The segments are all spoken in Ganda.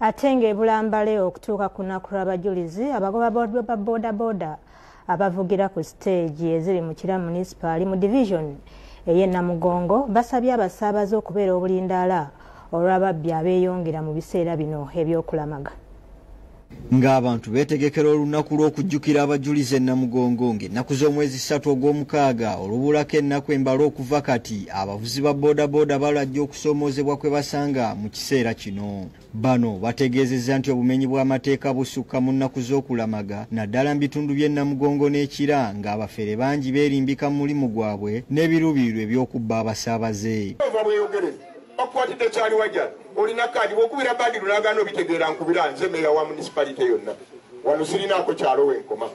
Atenge Bulambale okutuuka ku nnaku lw'abajulizi abagoba ba bodaboda abavugira ku stage eziri mu Kira Municipal mu division ey'e Namugongo basabye abasaabaze okubeera obulindaala olw'ababbi abeeyongera mu biseera bino eby'okulamaga. Ng'abantu beetegekera olunaku lw'okujjukira abajulizi e Namugongo ng'ennaku z'omwezi 3 ogw'omukaaga olubulako ennaku embala okuva kati abavuzi ba bodaboda balajja okusoomoozebwa kwe basanga mu kiseera kino. Bano bategeezezza nti obumenyi bw'amateeka busukka mu nnaku z'okulamaga naddala mu bitundu by'e Namugongo n'Ekira ng'abafere bangi beerimbika mu mulimu gwabwe n'ebiruubirirwa eby'okubba abasaabaze. Bakwatidde kyali wajja olina kaadi bw'okubira badi lulagano obitegeera nkubira nze meeya wa municipality yonna wano sirinaako kyalo wenkoma.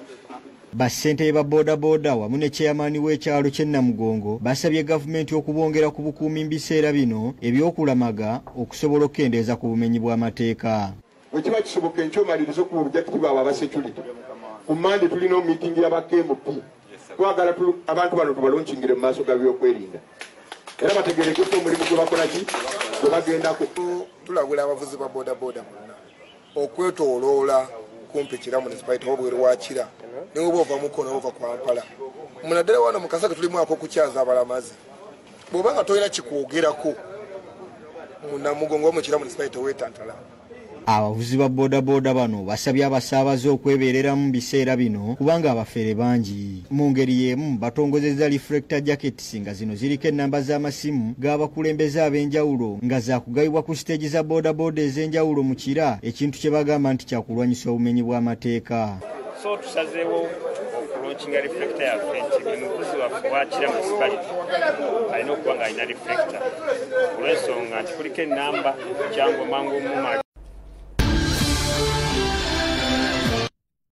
Bassentebe ba bodaboda wamu ne chairman w'ekyalo ky'e Namugongo basabye gavumenti okubongera ku bukuumi mu biseera bino eby'okulamaga okusobola okukendeeza ku bumenyi bw'amateeka. Bwe kiba kisoboka enkyomaliriza okuba obujakiti bwabwe aba security ku Mande tulina omiitingi y'aba KMP twagala abantu bano tubalonkingire mu maaso ga byokwerinda. Era bategereke ko omulimu gwe bakola ki gwe bagendako. Tulabula abavuzi ba bodaboda bonna okwetooloola kumpi Kira Municipality obwere wa Kira ne bwe ova mukono ova Kampala munaddala wano mu Kasaka tulimu ak'okukyaza abalamazi bw'oba nga toyina kikwogerako mu Namugongo mu Kira Municipality weetantala. Abavuzi ba bodaboda bano basabye abasaabaze okwebeerera mu biseera bino kubanga abafere bangi. Mu ngeri y'emu batongozezza reflector jackets nga zino ziriko ennamba z'amasimu g'abakulembeze ab'enjawulo nga zaakugabibwa ku siteegi za bodaboda ez'enjawulo mu Kira, ekintu kye bagamba nti kyakulwanyisa obumenyi bw'amateeka. So tusazeewo okulonkinga reflector yaffe nti buli muvuzi waffe wa Kira Municipality alina okuba ng'alina reflector olw'ensonga nti kuliko ennamba kyangu mangu omumali